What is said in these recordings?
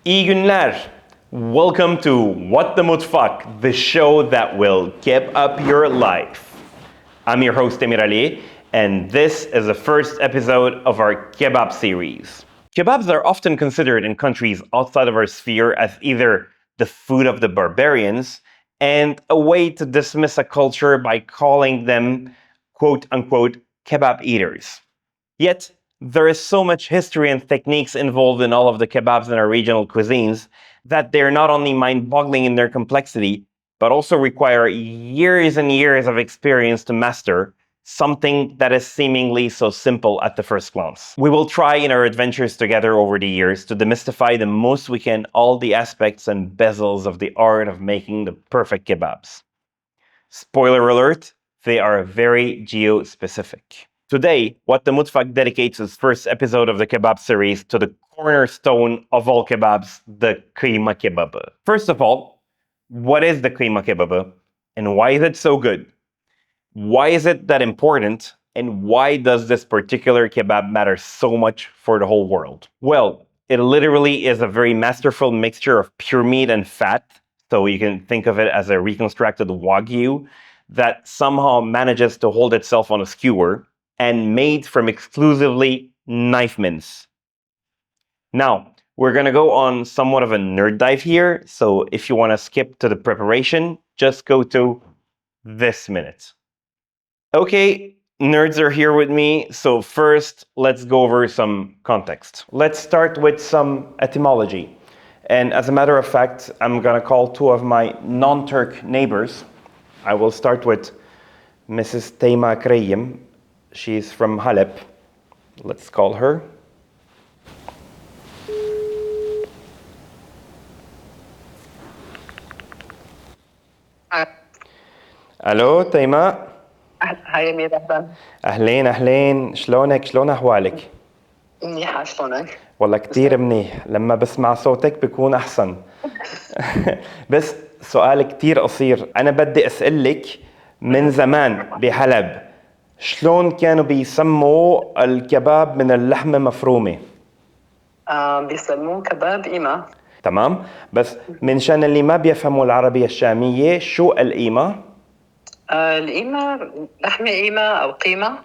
İyi Günler. Welcome to What the Mutfak, the show that will Keb-Up your life. I'm your host Emir Ali, and this is the first episode of our kebab series. Kebabs are often considered in countries outside of our sphere as either the food of the barbarians and a way to dismiss a culture by calling them quote-unquote kebab eaters. Yet, there is so much history and techniques involved in all of the kebabs in our regional cuisines that they're not only mind-boggling in their complexity, but also require years and years of experience to master something that is seemingly so simple at the first glance. We will try in our adventures together over the years to demystify the most we can all the aspects and bezels of the art of making the perfect kebabs. Spoiler alert, they are very geo-specific. Today, What the Mutfak dedicates its first episode of the kebab series to the cornerstone of all kebabs, the Kıyma Kebabı. First of all, what is the Kıyma Kebabı and why is it so good? Why is it that important and why does this particular kebab matter so much for the whole world? Well, it literally is a very masterful mixture of pure meat and fat, so you can think of it as a reconstructed wagyu that somehow manages to hold itself on a skewer and made from exclusively knife mince. Now, we're going to go on somewhat of a nerd dive here, so if you want to skip to the preparation, just go to this minute. Okay, nerds are here with me, so first let's go over some context. Let's start with some etymology. And as a matter of fact, I'm going to call two of my non-Turk neighbors. I will start with Mrs. Kıyma Kebabı. She's from Halep. Let's call her. الو تيماء. هاي أمير أهلا. أهلين شلونك شلون أحوالك؟ منيحة شلونك؟ والله كتير منيح لما بسمع صوتك بكون أحسن. بس سؤال كتير قصير أنا بدي أسألك من زمان بحلب شلون كانوا بيسموا الكباب من اللحمة مفرومة؟ بيسموه كباب قيمة. تمام بس من شان اللي ما بيفهموا العربية الشامية شو القيمة؟ القيمة لحمة قيمة أو قيمة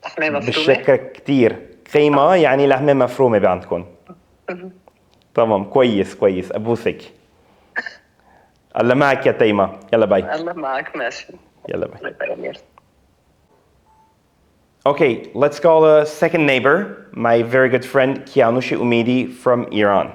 لحمة مفرومة. بالشكل كتير قيمة يعني لحمة مفرومة بعندكم. تمام كويس أبوسك. الله معك يا تيمة يلا باي. الله معك ماشي. يلا باي. Okay, let's call a second neighbor, my very good friend Kianushi Umidi from Iran.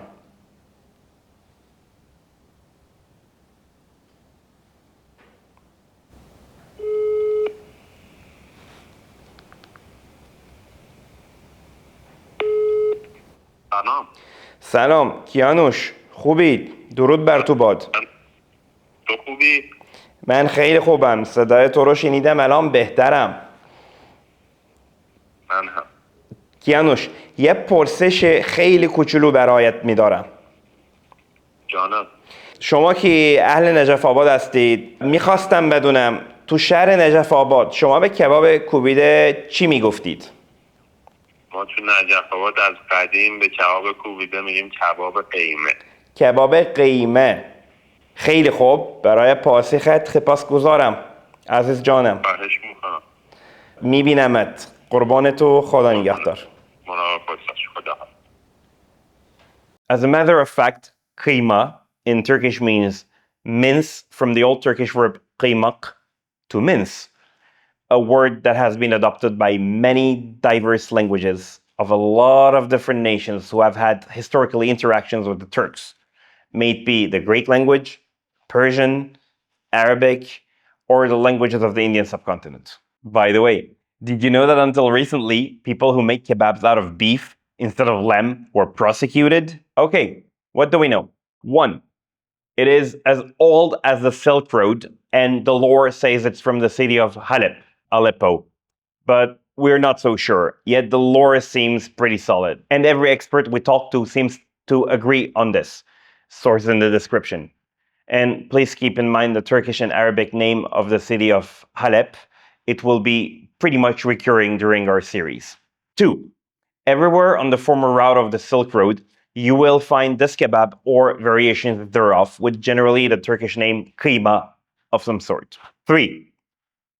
سلام کیانوش خوبی؟ درود بر تو باد. تو خوبی؟ من خیلی خوبم صدای تو رو شنیدم الان بهترم. من هم. کیانوش یه پرسش خیلی کوچولو برایت میدارم. جانم. شما که اهل نجف آباد هستید میخواستم بدونم تو شهر نجف آباد شما به کباب کوبیده چی میگفتید؟ ما تو نجف آباد از قدیم به کباب کوبیده میگیم کباب قیمه. کباب قیمه. خیلی خوب برای پاسخت سپاسگزارم عزیز جانم. خواهش میکنم. میبینمت قربان تو خدا نگهدار. خدا. As a matter of fact, kıyma in Turkish means mince from the old Turkish verb kıymak, to mince, a word that has been adopted by many diverse languages of a lot of different nations who have had historically interactions with the Turks, may it be the Greek language, Persian, Arabic, or the languages of the Indian subcontinent. By the way, did you know that until recently, people who make kebabs out of beef instead of lamb were prosecuted? Okay, what do we know? 1. It is as old as the Silk Road, and the lore says it's from the city of Halep, Aleppo. But we're not so sure, yet the lore seems pretty solid. And every expert we talk to seems to agree on this. Source in the description. And please keep in mind the Turkish and Arabic name of the city of Halep. It will be pretty much recurring during our series. 2. Everywhere on the former route of the Silk Road, you will find this kebab or variations thereof with generally the Turkish name kıyma of some sort. 3.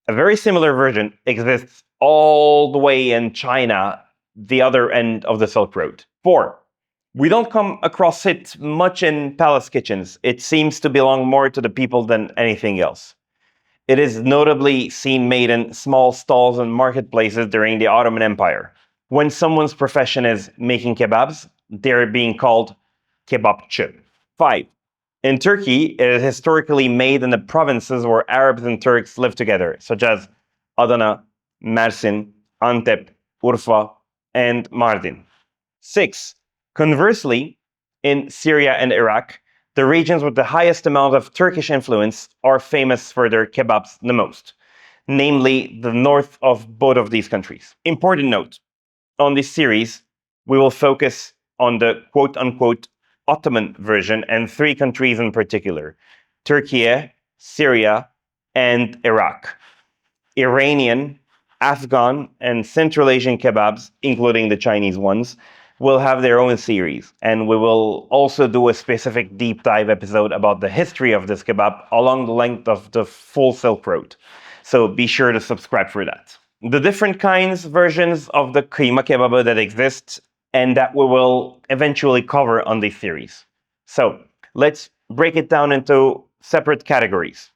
A very similar version exists all the way in China, the other end of the Silk Road. 4. We don't come across it much in palace kitchens. It seems to belong more to the people than anything else. It is notably seen made in small stalls and marketplaces during the Ottoman Empire. When someone's profession is making kebabs, they're being called kebapçı. 5. In Turkey, it is historically made in the provinces where Arabs and Turks live together, such as Adana, Mersin, Antep, Urfa, and Mardin. 6. Conversely, in Syria and Iraq, the regions with the highest amount of Turkish influence are famous for their kebabs the most, namely the north of both of these countries. Important note, on this series, we will focus on the quote-unquote Ottoman version and 3 countries in particular, Turkey, Syria, and Iraq. Iranian, Afghan, and Central Asian kebabs, including the Chinese ones, will have their own series, and we will also do a specific deep dive episode about the history of this kebab along the length of the full Silk Road. So be sure to subscribe for that. The different versions of the Kıyma Kebabı that exist and that we will eventually cover on this series. So let's break it down into separate categories.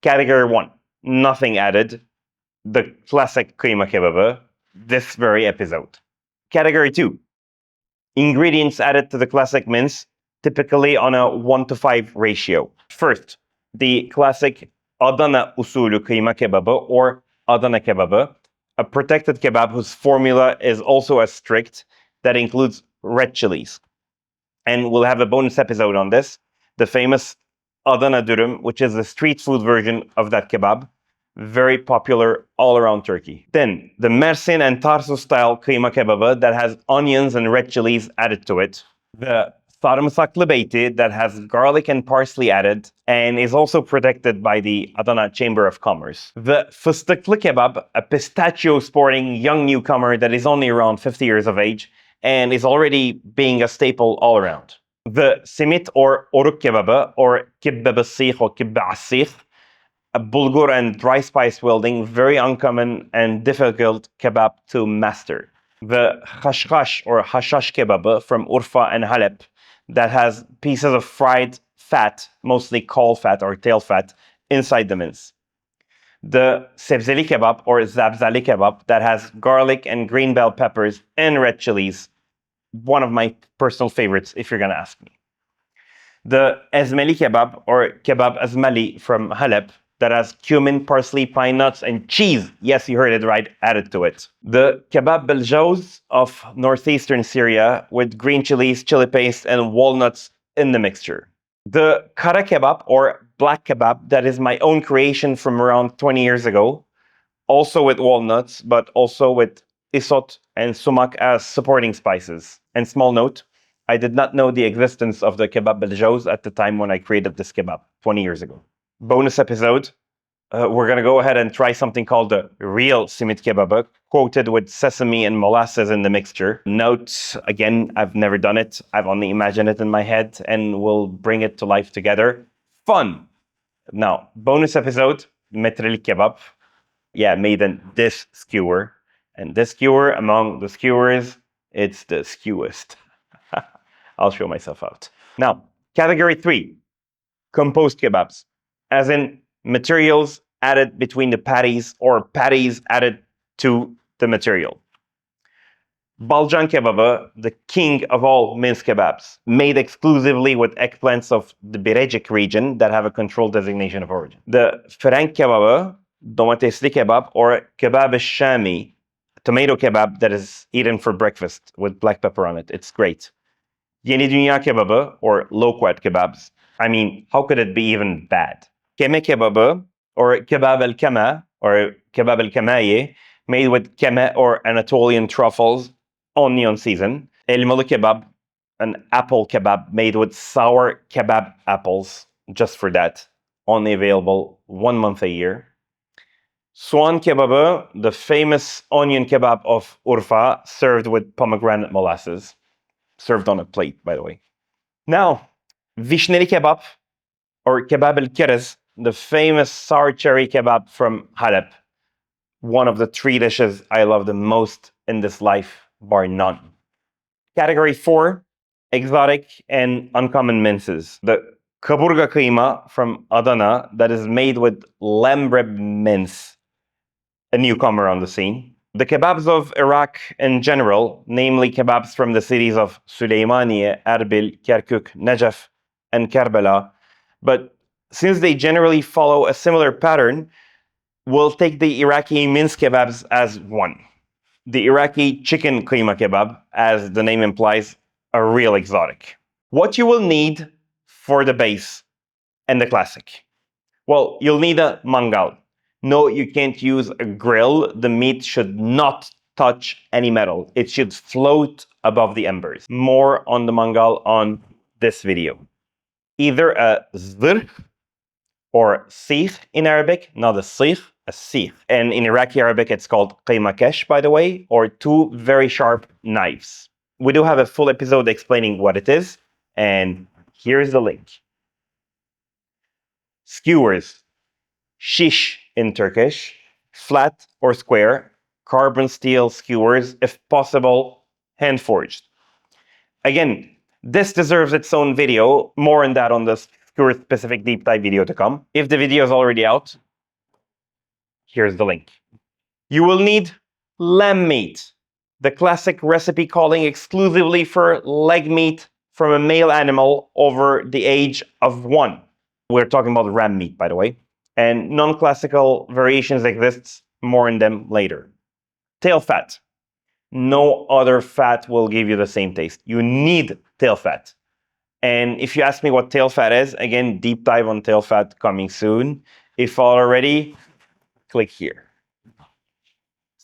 Category 1, nothing added, the classic Kıyma Kebabı, this very episode. Category 2, ingredients added to the classic mince, typically on a 1:5 ratio. First, the classic Adana usulü kıyma kebabı or Adana kebabı, a protected kebab whose formula is also as strict, that includes red chilies. And we'll have a bonus episode on this, the famous Adana dürüm, which is the street food version of that kebab, very popular all around Turkey. Then, the Mersin and Tarsus style kıyma kebabı that has onions and red chilies added to it. The sarımsaklı beyti that has garlic and parsley added and is also protected by the Adana Chamber of Commerce. The fıstıklı kebab, a pistachio sporting young newcomer that is only around 50 years of age and is already being a staple all around. The simit or oruk kebabı or kebab-ı or kebab-ı, a bulgur and dry spice wielding, very uncommon and difficult kebab to master. The khashkhash or hashash kebabı from Urfa and Halep that has pieces of fried fat, mostly caul fat or tail fat, inside the mince. The sebzeli kebab or zabzali kebab that has garlic and green bell peppers and red chilies, one of my personal favorites if you're gonna ask me. The ezmeli kebab or kebab azmali from Halep that has cumin, parsley, pine nuts, and cheese, yes, you heard it right, added to it. The kebab beljauz of northeastern Syria with green chilies, chili paste, and walnuts in the mixture. The kara kebab or black kebab that is my own creation from around 20 years ago, also with walnuts, but also with isot and sumac as supporting spices. And small note, I did not know the existence of the kebab beljauz at the time when I created this kebab 20 years ago. Bonus episode, we're going to go ahead and try something called the real simit kebabı, coated with sesame and molasses in the mixture. Note, again, I've never done it. I've only imagined it in my head, and we'll bring it to life together. Fun! Now, bonus episode, metrelik kebab. Yeah, made in this skewer. And this skewer, among the skewers, it's the skewest. I'll show myself out. Now, category 3, composed kebabs, as in materials added between the patties or patties added to the material. Balcan kebabı, the king of all mince kebabs, made exclusively with eggplants of the Birecik region that have a controlled designation of origin. The Ferenc kebabı, domatesli kebab, or kebab-ı-Şami, tomato kebab that is eaten for breakfast with black pepper on it. It's great. Yeni Dünya kebabı, or loquat kebabs. I mean, how could it be even bad? Keme kebabı, or kebab el-kama, or kebab el-kamaye, made with keme or Anatolian truffles, only on season. Elmalı kebab, an apple kebab made with sour kebab apples, just for that, only available 1 month a year. Soğan kebabı, the famous onion kebab of Urfa, served with pomegranate molasses. served on a plate, by the way. Now, vishneli kebab, or kebab el-kerez, the famous sour cherry kebab from Halep. One of the 3 dishes I love the most in this life, bar none. Category 4, exotic and uncommon minces. The kaburga kıyma from Adana that is made with lamb rib mince, a newcomer on the scene. The kebabs of Iraq in general, namely kebabs from the cities of Süleymaniye, Erbil, Kirkuk, Najaf, and Karbala. But since they generally follow a similar pattern, we'll take the Iraqi mince kebabs as one. The Iraqi chicken kıyma kebab, as the name implies, a real exotic. What you will need for the base and the classic? Well, you'll need a mangal. No, you can't use a grill. The meat should not touch any metal. It should float above the embers. More on the mangal on this video. Either a zırh or sikh in Arabic, not a sikh, a sikh. And in Iraqi Arabic, it's called kıyma kesh, by the way, or 2 very sharp knives. We do have a full episode explaining what it is, and here's the link. Skewers, shish in Turkish, flat or square, carbon steel skewers, if possible, hand forged. Again, this deserves its own video, more on that on the skewer specific deep dive video to come. If the video is already out, here's the link. You will need lamb meat, the classic recipe calling exclusively for leg meat from a male animal over the age of 1. We're talking about ram meat, by the way. And non-classical variations exist, more on them later. Tail fat. No other fat will give you the same taste. You need tail fat. And if you ask me what tail fat is, again, deep dive on tail fat coming soon. If already, click here.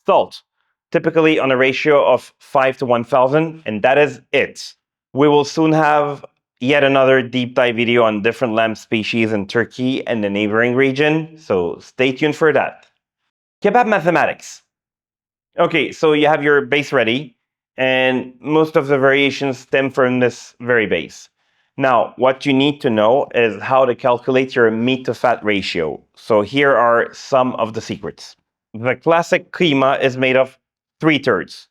Salt, typically on a ratio of 5 to 1,000, and that is it. We will soon have yet another deep dive video on different lamb species in Turkey and the neighboring region, so stay tuned for that. Kebab Mathematics. Okay, so you have your base ready, and most of the variations stem from this very base. Now, what you need to know is how to calculate your meat to fat ratio. So here are some of the secrets. The classic kıyma is made of 3/3.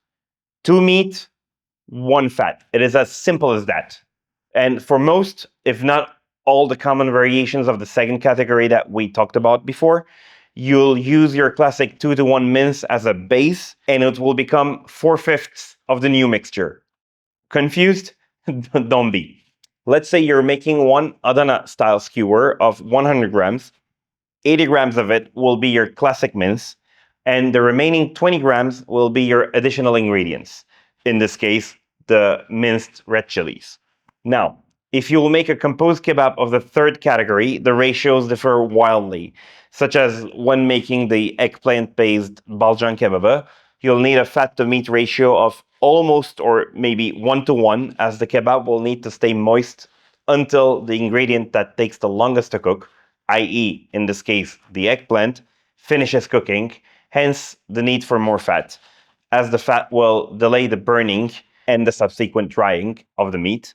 2 meat, 1 fat. It is as simple as that. And for most, if not all the common variations of the second category that we talked about before, you'll use your classic 2-to-1 mince as a base, and it will become 4/5 of the new mixture. Confused? Don't be. Let's say you're making one Adana style skewer of 100 grams. 80 grams of it will be your classic mince, and the remaining 20 grams will be your additional ingredients. In this case, the minced red chilies. Now, if you will make a composed kebab of the third category, the ratios differ wildly, such as when making the eggplant-based balcan kebabı, you'll need a fat-to-meat ratio of almost or maybe 1-to-1, as the kebab will need to stay moist until the ingredient that takes the longest to cook, i.e., in this case, the eggplant, finishes cooking, hence the need for more fat, as the fat will delay the burning and the subsequent drying of the meat.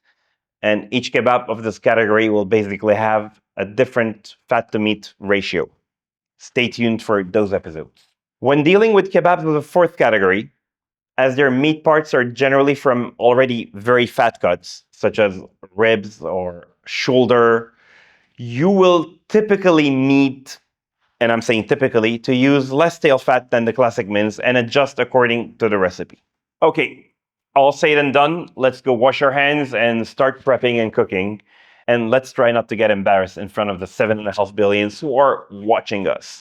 And each kebab of this category will basically have a different fat-to-meat ratio. Stay tuned for those episodes. When dealing with kebabs of the fourth category, as their meat parts are generally from already very fat cuts, such as ribs or shoulder, you will typically need, and I'm saying typically, to use less tail fat than the classic mince and adjust according to the recipe. Okay, all said and done, let's go wash our hands and start prepping and cooking. And let's try not to get embarrassed in front of the 7.5 billions who are watching us.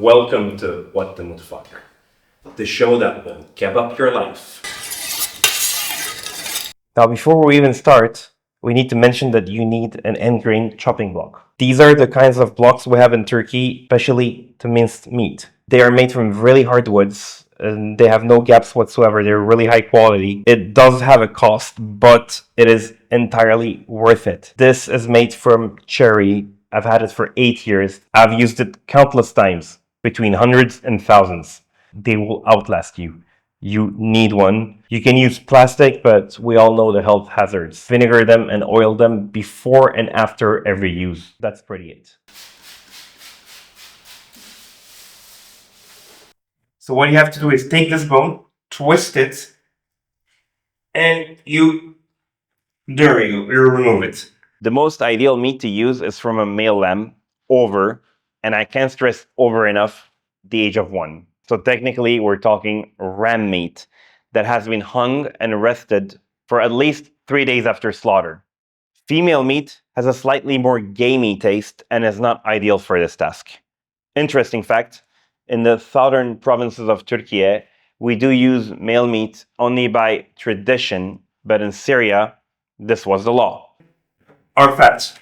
Welcome to What the Mutfak, the show that will keb up your life. Now, before we even start, we need to mention that you need an end grain chopping block. These are the kinds of blocks we have in Turkey, especially to mince meat. They are made from really hard woods, and they have no gaps whatsoever. They're really high quality. It does have a cost, but it is entirely worth it. This is made from cherry. I've had it for 8 years. I've used it countless times, between hundreds and thousands. They will outlast you. You need one. You can use plastic, but we all know the health hazards. Vinegar them and oil them before and after every use. That's pretty it. So what you have to do is take this bone, twist it, and there you remove it. The most ideal meat to use is from a male lamb over, and I can't stress over enough, the age of 1. So technically, we're talking ram meat that has been hung and rested for at least 3 days after slaughter. Female meat has a slightly more gamey taste and is not ideal for this task. Interesting fact, in the southern provinces of Turkey, we do use male meat only by tradition, but in Syria, this was the law. Our fat.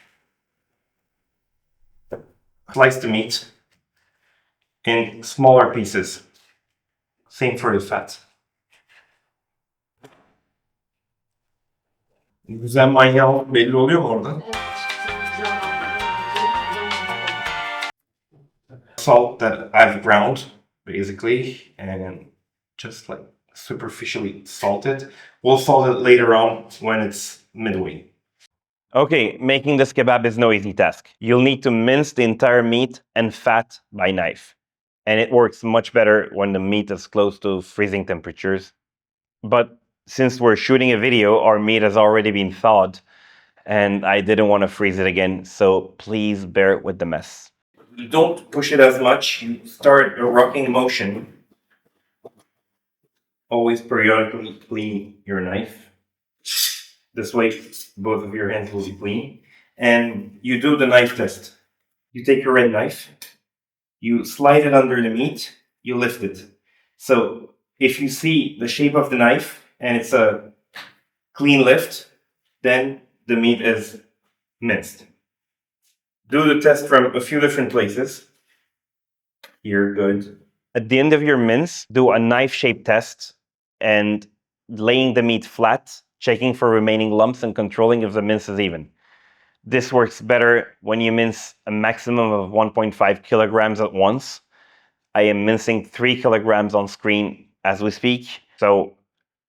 Slice the meat in smaller pieces. Same for the fat. Güzel manyağı belli oluyor mu orada? Salt that I've ground, basically, and just like superficially salt it. We'll salt it later on when it's midway. Okay, making this kebab is no easy task. You'll need to mince the entire meat and fat by knife. And it works much better when the meat is close to freezing temperatures. But since we're shooting a video, our meat has already been thawed, and I didn't want to freeze it again, so please bear with the mess. You don't push it as much, you start a rocking motion. Always periodically clean your knife. This way, both of your hands will be clean. And you do the knife test. You take your red knife, you slide it under the meat, you lift it. So if you see the shape of the knife and it's a clean lift, then the meat is minced. Do the test from a few different places. You're good. At the end of your mince, do a knife shape test and laying the meat flat, checking for remaining lumps and controlling if the mince is even. This works better when you mince a maximum of 1.5 kilograms at once. I am mincing 3 kilograms on screen as we speak, so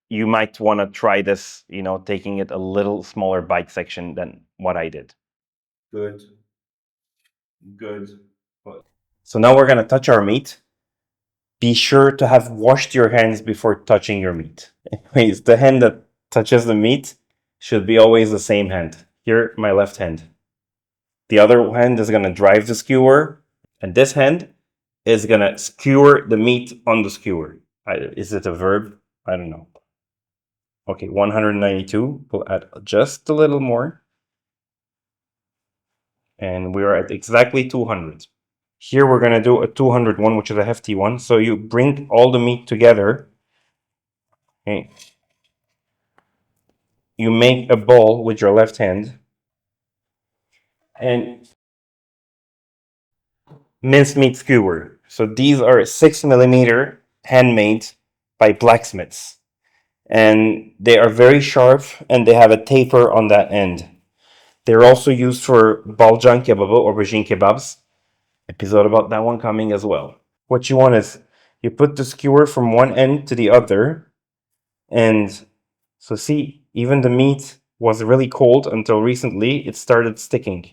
you might want to try this, taking it a little smaller bite section than what I did. Good. So now we're going to touch our meat. Be sure to have washed your hands before touching your meat. Anyways, the hand that touches the meat should be always the same hand. Here, my left hand. The other hand is going to drive the skewer, and this hand is going to skewer the meat on the skewer. Is it a verb? I don't know. Okay, 192. We'll add just a little more. And we're at exactly 200. Here we're going to do a 200 one, which is a hefty one. So you bring all the meat together. Okay. You make a ball with your left hand. And mincemeat skewer. So these are 6mm handmade by blacksmiths. And they are very sharp and they have a taper on that end. They're also used for balcan kebabı, aubergine kebabs. Episode about that one coming as well. What you want is you put the skewer from one end to the other, and so see, even the meat was really cold until recently it started sticking.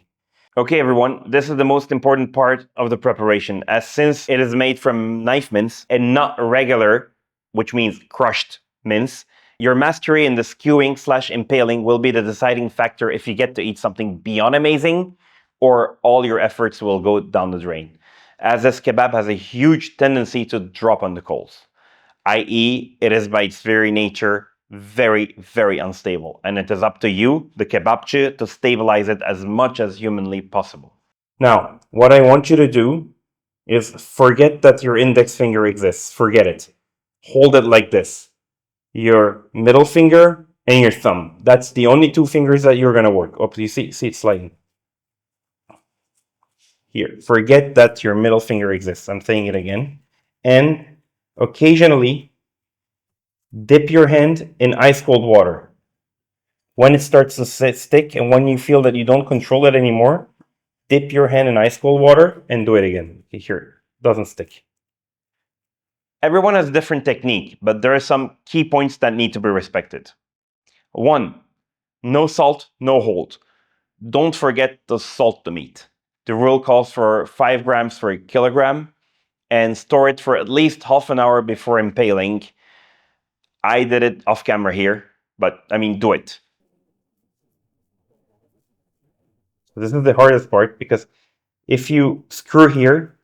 Okay, everyone, this is the most important part of the preparation, as since it is made from knife mince and not regular, which means crushed mince, your mastery in the skewing/impaling will be the deciding factor if you get to eat something beyond amazing, or all your efforts will go down the drain, as this kebab has a huge tendency to drop on the coals, i.e. it is by its very nature very, very unstable, and it is up to you, the kebabchi, to stabilize it as much as humanly possible. Now, what I want you to do is forget that your index finger exists. Forget it. Hold it like this. Your middle finger and your thumb. That's the only two fingers that you're gonna work. Oh, you see it's sliding. Here, forget that your middle finger exists. I'm saying it again. And occasionally, dip your hand in ice cold water. When it starts to stick and when you feel that you don't control it anymore, dip your hand in ice cold water and do it again. Okay, here, doesn't stick. Everyone has a different technique, but there are some key points that need to be respected. 1. No salt, no hold. Don't forget to salt the meat. The rule calls for 5 grams for a kilogram and store it for at least half an hour before impaling. I did it off camera here, but I mean, do it. This is the hardest part because if you screw here,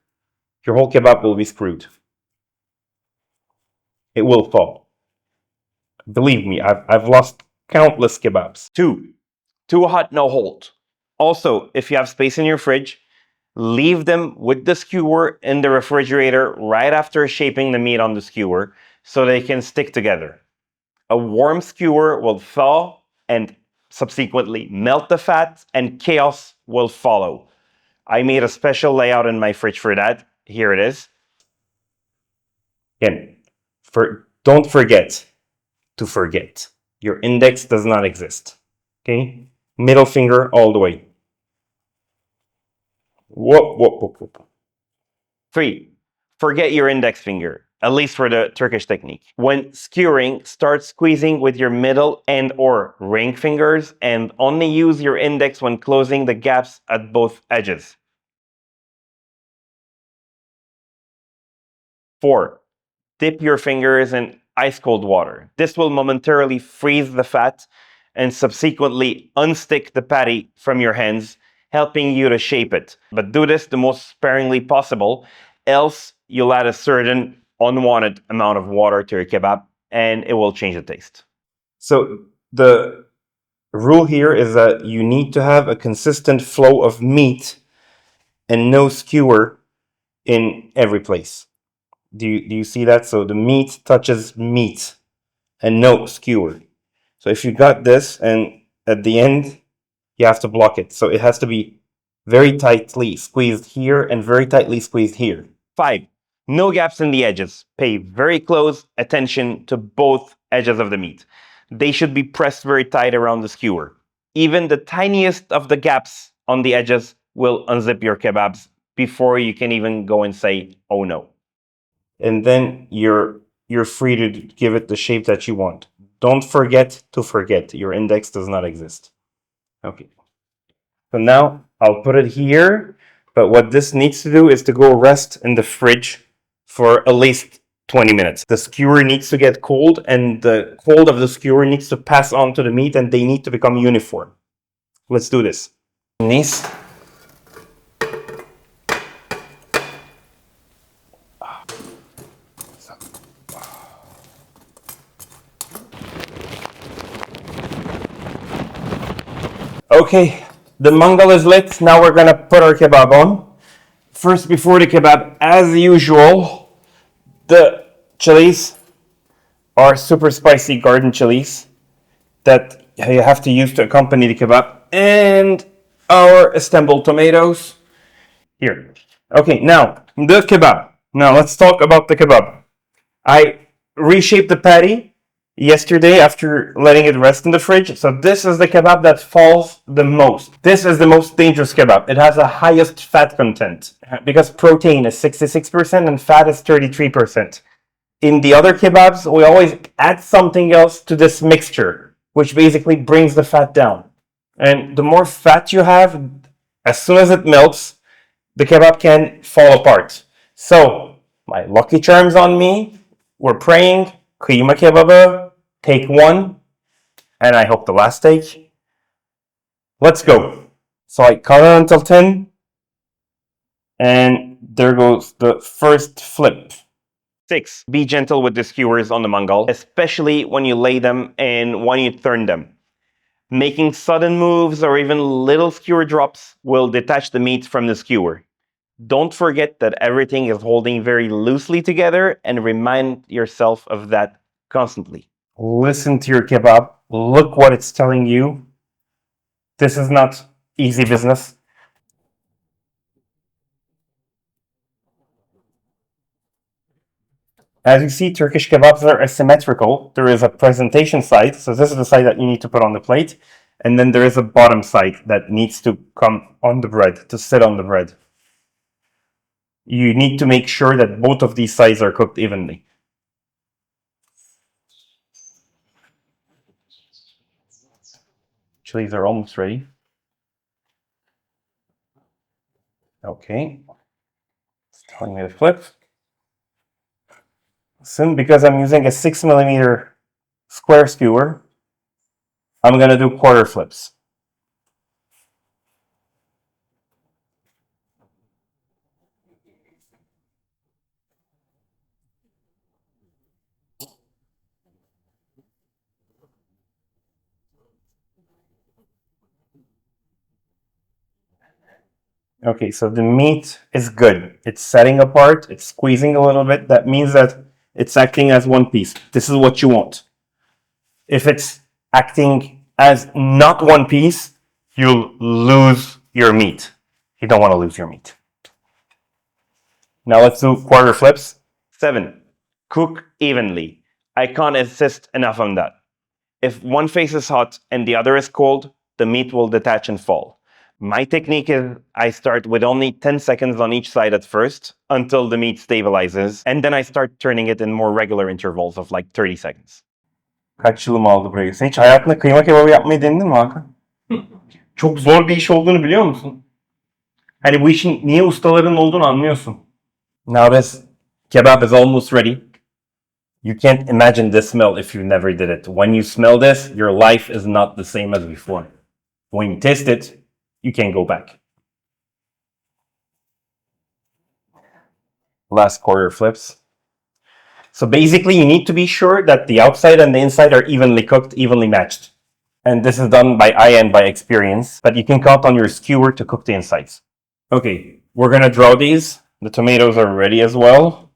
your whole kebab will be screwed. It will fall. Believe me, I've lost countless kebabs. 2. Too hot, no hold. Also, if you have space in your fridge, leave them with the skewer in the refrigerator right after shaping the meat on the skewer so they can stick together. A warm skewer will thaw and subsequently melt the fat and chaos will follow. I made a special layout in my fridge for that. Here it is. Again, don't forget to forget. Your index does not exist. Okay? Middle finger all the way. Whoop, whoop, whoop, whoop. 3. Forget your index finger, at least for the Turkish technique. When skewering, start squeezing with your middle and or ring fingers and only use your index when closing the gaps at both edges. 4. Dip your fingers in ice cold water. This will momentarily freeze the fat and subsequently unstick the patty from your hands, helping you to shape it. But do this the most sparingly possible, else you'll add a certain unwanted amount of water to your kebab and it will change the taste. So the rule here is that you need to have a consistent flow of meat and no skewer in every place. Do you see that? So the meat touches meat and no skewer. So if you got this and at the end, you have to block it. So it has to be very tightly squeezed here and very tightly squeezed here. 5. No gaps in the edges. Pay very close attention to both edges of the meat. They should be pressed very tight around the skewer. Even the tiniest of the gaps on the edges will unzip your kebabs before you can even go and say, oh no. And then you're free to give it the shape that you want. Don't forget to forget. Your index does not exist. Okay. So now I'll put it here, but what this needs to do is to go rest in the fridge for at least 20 minutes. The skewer needs to get cold and the cold of the skewer needs to pass on to the meat and they need to become uniform. Let's do this. Nice. Okay, the mangal is lit. Now we're gonna put our kebab on. First, before the kebab, as usual, the chilies are super spicy garden chilies that you have to use to accompany the kebab, and our assembled tomatoes. Here. Okay, now the kebab. Now let's talk about the kebab. I reshaped the patty yesterday after letting it rest in the fridge. So this is the kebab that falls the most. This is the most dangerous kebab. It has the highest fat content because protein is 66% and fat is 33%. In the other kebabs, we always add something else to this mixture, which basically brings the fat down. And the more fat you have, as soon as it melts, the kebab can fall apart. So, my lucky charms on me, we're praying, Kıyma Kebabı, take 1, and I hope the last take. Let's go. So I count it until 10, and there goes the first flip. 6. Be gentle with the skewers on the mangal, especially when you lay them and when you turn them. Making sudden moves or even little skewer drops will detach the meat from the skewer. Don't forget that everything is holding very loosely together and remind yourself of that constantly. Listen to your kebab. Look what it's telling you. This is not easy business. As you see, Turkish kebabs are asymmetrical. There is a presentation side, so this is the side that you need to put on the plate, and then there is a bottom side that needs to come on the bread, to sit on the bread. You need to make sure that both of these sides are cooked evenly. Chilies are almost ready. Okay. It's telling me to flip. Soon, because I'm using a 6mm square skewer, I'm going to do quarter flips. Okay, so the meat is good. It's setting apart, it's squeezing a little bit. That means that it's acting as one piece. This is what you want. If it's acting as not one piece, you'll lose your meat. You don't want to lose your meat. Now let's do quarter flips. 7. Cook evenly. I can't insist enough on that. If one face is hot and the other is cold, the meat will detach and fall. My technique is I start with only 10 seconds on each side at first until the meat stabilizes, and then I start turning it in more regular intervals of like 30 seconds. Kaç yılımı aldı buraya? Sen hiç hayatında kıyma kebabı yapmayı denedin mi Hakan? Çok zor bir iş olduğunu biliyor musun? Hani bu işin niye ustaların olduğunu anlıyorsun. Now this kebab is almost ready. You can't imagine this smell if you never did it. When you smell this, your life is not the same as before. When you taste it, you can't go back. Last quarter flips. So basically, you need to be sure that the outside and the inside are evenly cooked, evenly matched. And this is done by eye and by experience, but you can count on your skewer to cook the insides. Okay, we're gonna draw these. The tomatoes are ready as well.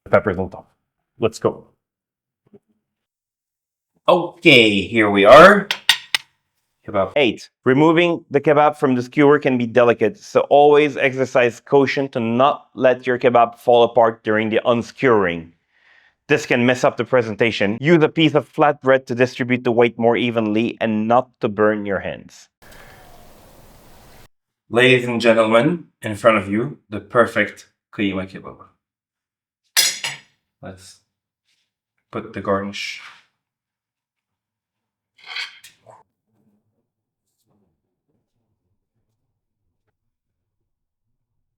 The peppers on top. Let's go. Okay, here we are. Kebab. 8. Removing the kebab from the skewer can be delicate, so always exercise caution to not let your kebab fall apart during the unskewering. This can mess up the presentation. Use a piece of flat bread to distribute the weight more evenly and not to burn your hands. Ladies and gentlemen, in front of you, the perfect Kıyma Kebabı. Let's put the garnish.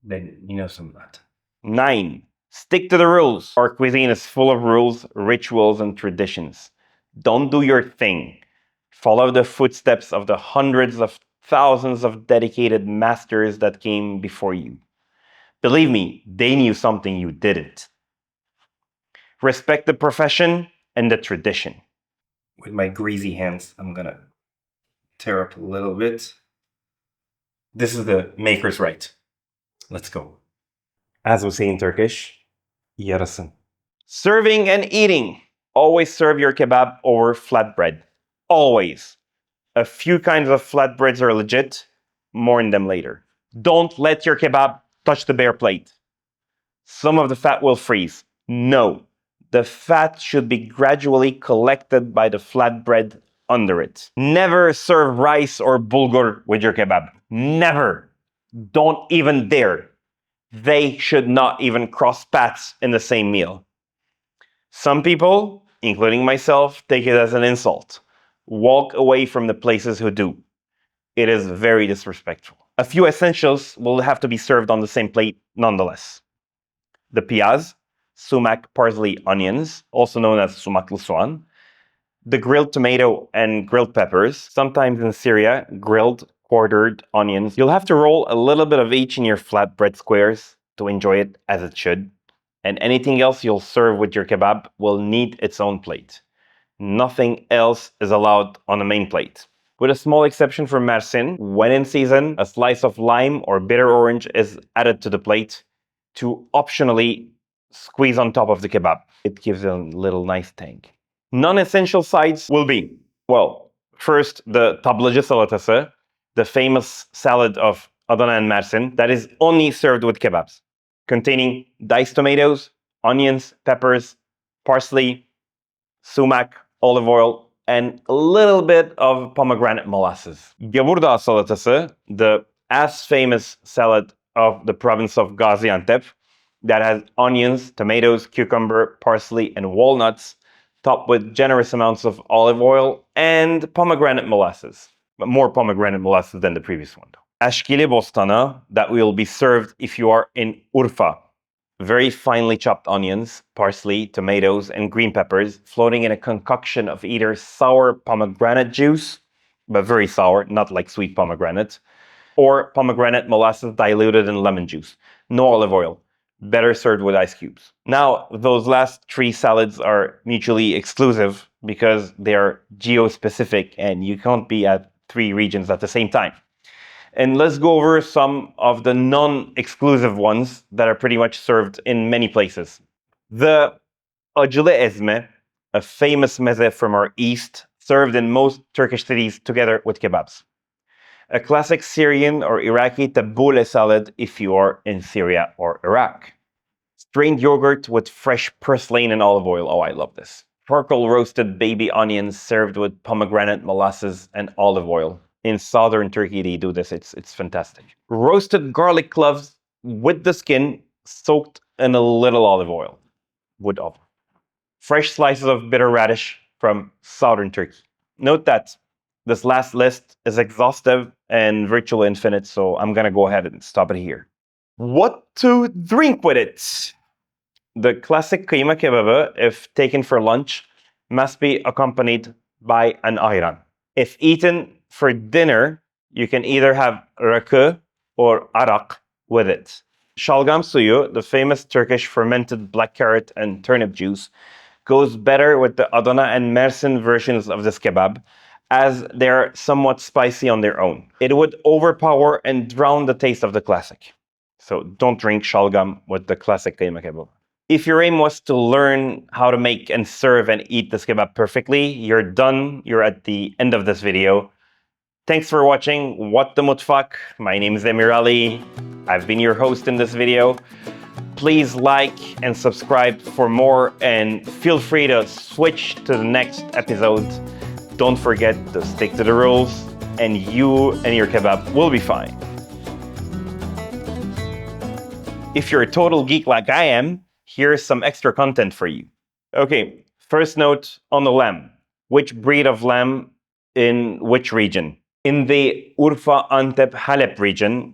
Then you know some of that. 9. Stick to the rules. Our cuisine is full of rules, rituals, and traditions. Don't do your thing. Follow the footsteps of the hundreds of thousands of dedicated masters that came before you. Believe me, they knew something you didn't. Respect the profession and the tradition. With my greasy hands, I'm gonna tear up a little bit. This is the maker's right. Let's go. As we say in Turkish, yarasın. Serving and eating. Always serve your kebab over flatbread. Always. A few kinds of flatbreads are legit. More on them later. Don't let your kebab touch the bare plate. Some of the fat will freeze. No. The fat should be gradually collected by the flatbread under it. Never serve rice or bulgur with your kebab. Never. Don't even dare. They should not even cross paths in the same meal. Some people, including myself, take it as an insult. Walk away from the places who do. It is very disrespectful. A few essentials will have to be served on the same plate nonetheless. The piyaz, sumac, parsley, onions, also known as sumaklı soğan, the grilled tomato and grilled peppers, sometimes in Syria, grilled quartered onions. You'll have to roll a little bit of each in your flatbread squares to enjoy it as it should. And anything else you'll serve with your kebab will need its own plate. Nothing else is allowed on the main plate. With a small exception for Mersin, when in season, a slice of lime or bitter orange is added to the plate to optionally squeeze on top of the kebab. It gives a little nice tang. Non-essential sides will be, well, first the tablacı salatası, the famous salad of Adana and Mersin that is only served with kebabs, containing diced tomatoes, onions, peppers, parsley, sumac, olive oil, and a little bit of pomegranate molasses. Gavurdağ salatası, the as famous salad of the province of Gaziantep, that has onions, tomatoes, cucumber, parsley, and walnuts, topped with generous amounts of olive oil and pomegranate molasses. But more pomegranate molasses than the previous one. Ashkili bostana, that will be served if you are in Urfa. Very finely chopped onions, parsley, tomatoes, and green peppers floating in a concoction of either sour pomegranate juice, but very sour, not like sweet pomegranate, or pomegranate molasses diluted in lemon juice. No olive oil. Better served with ice cubes. Now, those last three salads are mutually exclusive because they are geo-specific and you can't be at three regions at the same time. And let's go over some of the non-exclusive ones that are pretty much served in many places. The acılı ezme, a famous meze from our east, served in most Turkish cities together with kebabs. A classic Syrian or Iraqi tabbouleh salad if you are in Syria or Iraq. Strained yogurt with fresh purslane and olive oil. Oh, I love this. Charcoal roasted baby onions served with pomegranate molasses and olive oil. In southern Turkey, they do this. It's fantastic. Roasted garlic cloves with the skin soaked in a little olive oil. Wood olive. Fresh slices of bitter radish from southern Turkey. Note that this last list is exhaustive and virtually infinite, so I'm gonna go ahead and stop it here. What to drink with it? The classic Kıyma Kebabı, if taken for lunch, must be accompanied by an ayran. If eaten for dinner, you can either have rakı or arak with it. Şalgam suyu, the famous Turkish fermented black carrot and turnip juice, goes better with the Adana and Mersin versions of this kebab, as they're somewhat spicy on their own. It would overpower and drown the taste of the classic. So don't drink şalgam with the classic Kıyma Kebabı. If your aim was to learn how to make and serve and eat this kebab perfectly, you're done. You're at the end of this video. Thanks for watching What the Mutfak. My name is Emir Ali. I've been your host in this video. Please like and subscribe for more, and feel free to switch to the next episode. Don't forget to stick to the rules, and you and your kebab will be fine. If you're a total geek like I am, here's some extra content for you. Okay, first note on the lamb. Which breed of lamb in which region? In the Urfa, Antep, Halep region,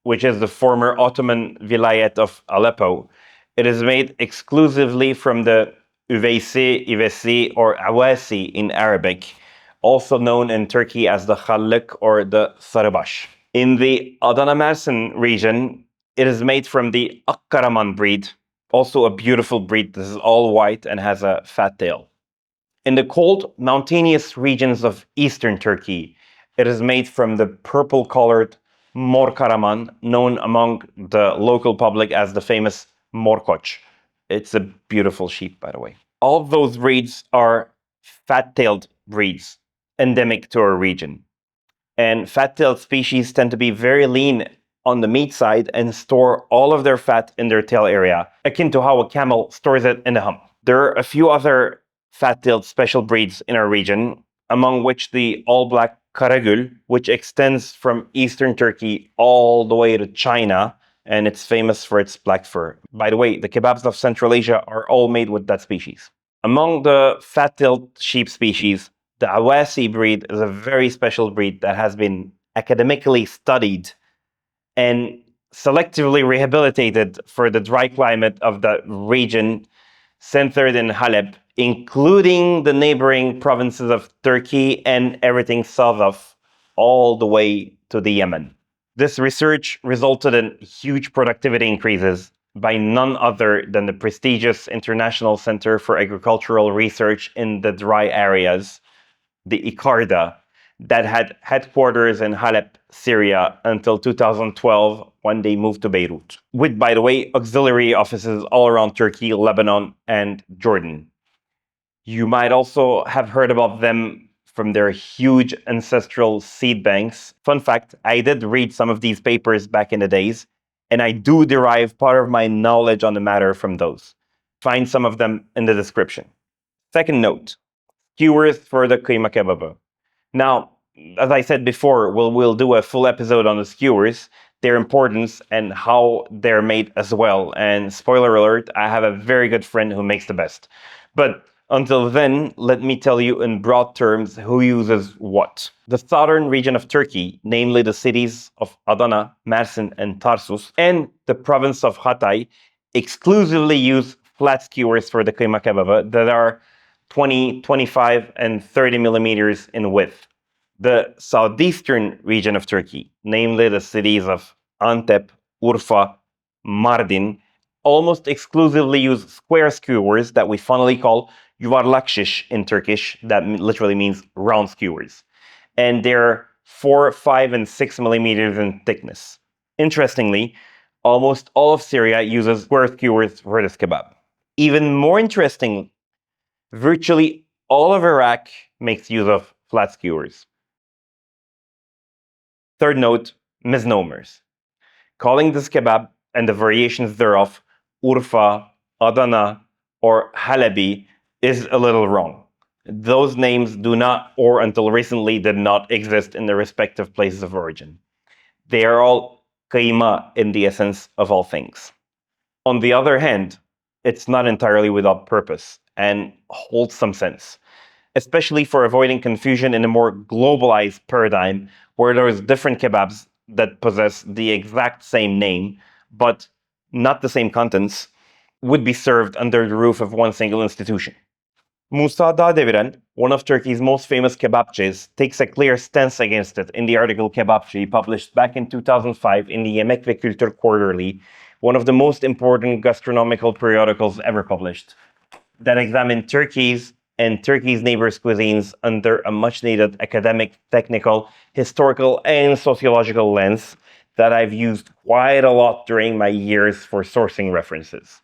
which is the former Ottoman vilayet of Aleppo, it is made exclusively from the Üveysi, Ivesi, or Awasi in Arabic, also known in Turkey as the Hallık or the Sarıbaş. In the Adana Mersin region, it is made from the Akkaraman breed, also a beautiful breed. This is all white and has a fat tail. In the cold, mountainous regions of eastern Turkey, it is made from the purple-colored Mor Karaman, known among the local public as the famous Morkoç. It's a beautiful sheep, by the way. All of those breeds are fat-tailed breeds, endemic to our region. And fat-tailed species tend to be very lean on the meat side and store all of their fat in their tail area, akin to how a camel stores it in the hump. There are a few other fat-tailed special breeds in our region, among which the all-black Karagül, which extends from eastern Turkey all the way to China, and it's famous for its black fur. By the way, the kebabs of Central Asia are all made with that species. Among the fat-tailed sheep species, the Awasi breed is a very special breed that has been academically studied and selectively rehabilitated for the dry climate of the region centered in Halep, including the neighboring provinces of Turkey and everything south of, all the way to the Yemen. This research resulted in huge productivity increases by none other than the prestigious International Center for Agricultural Research in the Dry Areas, the ICARDA, that had headquarters in Halep, Syria until 2012 when they moved to Beirut, with, by the way, auxiliary offices all around Turkey, Lebanon, and Jordan. You might also have heard about them from their huge ancestral seed banks. Fun fact, I did read some of these papers back in the days, and I do derive part of my knowledge on the matter from those. Find some of them in the description. Second note, skewers for the Kıyma Kebabı. Now, as I said before, we'll do a full episode on the skewers, their importance, and how they're made as well. And spoiler alert, I have a very good friend who makes the best. But until then, let me tell you in broad terms who uses what. The southern region of Turkey, namely the cities of Adana, Mersin, and Tarsus, and the province of Hatay, exclusively use flat skewers for the Kıyma Kebabı that are 20, 25, and 30 millimeters in width. The southeastern region of Turkey, namely the cities of Antep, Urfa, Mardin, almost exclusively use square skewers that we funnily call yuvarlak şiş in Turkish, that literally means round skewers. And they're 4, 5, and 6 millimeters in thickness. Interestingly, almost all of Syria uses square skewers for this kebab. Even more interesting, virtually all of Iraq makes use of flat skewers. Third note, misnomers. Calling this kebab and the variations thereof Urfa, Adana, or Halabi is a little wrong. Those names do not, or until recently did not, exist in their respective places of origin. They are all kıyma in the essence of all things. On the other hand, it's not entirely without purpose and holds some sense, especially for avoiding confusion in a more globalized paradigm where there's different kebabs that possess the exact same name, but not the same contents, would be served under the roof of one single institution. Musa Dağdeviren, one of Turkey's most famous kebapçıs, takes a clear stance against it in the article Kebapçı, published back in 2005 in the Yemek ve Kültür Quarterly, one of the most important gastronomical periodicals ever published, that examined Turkey's and Turkey's neighbors' cuisines under a much-needed academic, technical, historical, and sociological lens that I've used quite a lot during my years for sourcing references.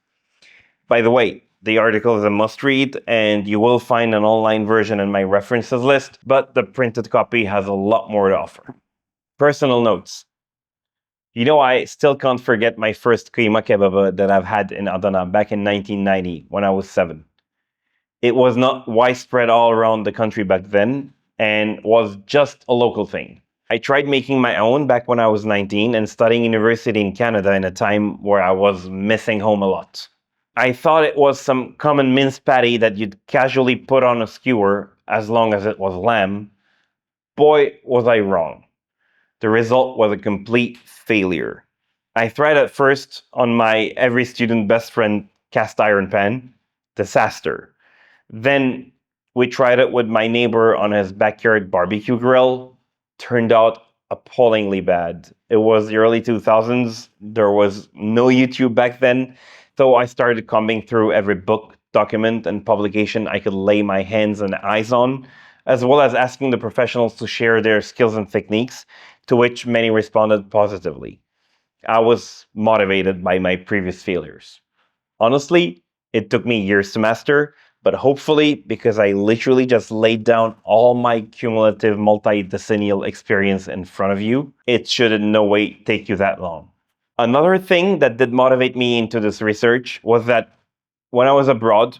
By the way, the article is a must-read, and you will find an online version in my references list, but the printed copy has a lot more to offer. Personal notes. You know, I still can't forget my first Kıyma Kebabı that I've had in Adana back in 1990 when I was 7. It was not widespread all around the country back then and was just a local thing. I tried making my own back when I was 19 and studying university in Canada in a time where I was missing home a lot. I thought it was some common minced patty that you'd casually put on a skewer as long as it was lamb. Boy, was I wrong. The result was a complete failure. I tried at first on my every student best friend cast iron pan. Disaster. Then we tried it with my neighbor on his backyard barbecue grill. Turned out appallingly bad. It was the early 2000s. There was no YouTube back then. So I started combing through every book, document, and publication I could lay my hands and eyes on, as well as asking the professionals to share their skills and techniques, to which many responded positively. I was motivated by my previous failures. Honestly, it took me years to master, but hopefully, because I literally just laid down all my cumulative multi-decennial experience in front of you, it should in no way take you that long. Another thing that did motivate me into this research was that when I was abroad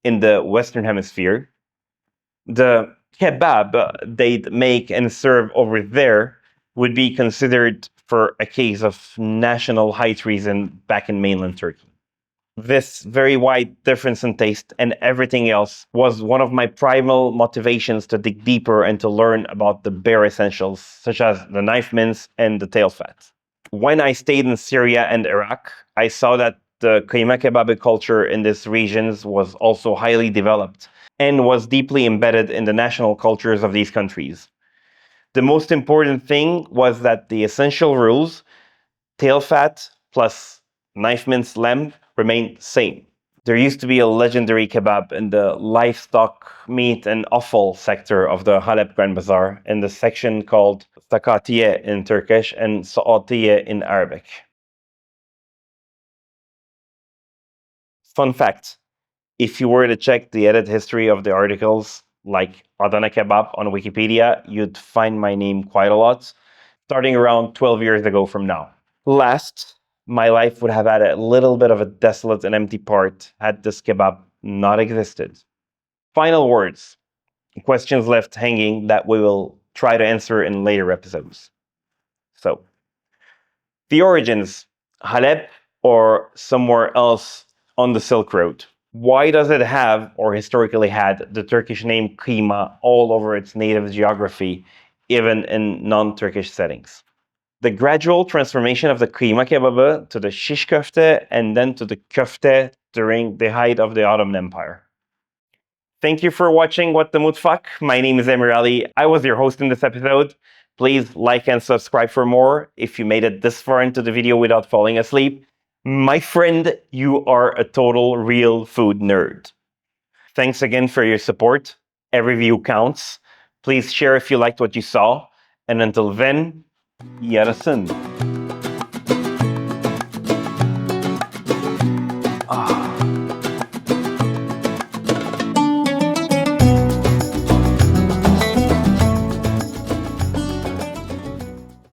in the Western Hemisphere, the kebab they'd make and serve over there would be considered for a case of national high treason back in mainland Turkey. This very wide difference in taste and everything else was one of my primal motivations to dig deeper and to learn about the bare essentials, such as the knife mince and the tail fat. When I stayed in Syria and Iraq, I saw that the Kıyma Kebabı culture in these regions was also highly developed and was deeply embedded in the national cultures of these countries. The most important thing was that the essential rules, tail fat plus knife mince lamb, remained same. There used to be a legendary kebab in the livestock, meat, and offal sector of the Halep Grand Bazaar in the section called sakatiye in Turkish and saatiye in Arabic. Fun fact, if you were to check the edit history of the articles, like Adana Kebab on Wikipedia, you'd find my name quite a lot, starting around 12 years ago from now. Last, my life would have had a little bit of a desolate and empty part had this kebab not existed. Final words, questions left hanging that we will try to answer in later episodes. So, the origins, Halep or somewhere else on the Silk Road. Why does it have, or historically had, the Turkish name Kıyma all over its native geography, even in non-Turkish settings? The gradual transformation of the Kıyma Kebabı to the shish köfte and then to the köfte during the height of the Ottoman Empire. Thank you for watching What the Mutfak. My name is Emir Ali. I was your host in this episode. Please like and subscribe for more if you made it this far into the video without falling asleep. My friend, you are a total real food nerd. Thanks again for your support. Every view counts. Please share if you liked what you saw. And until then, yarasın.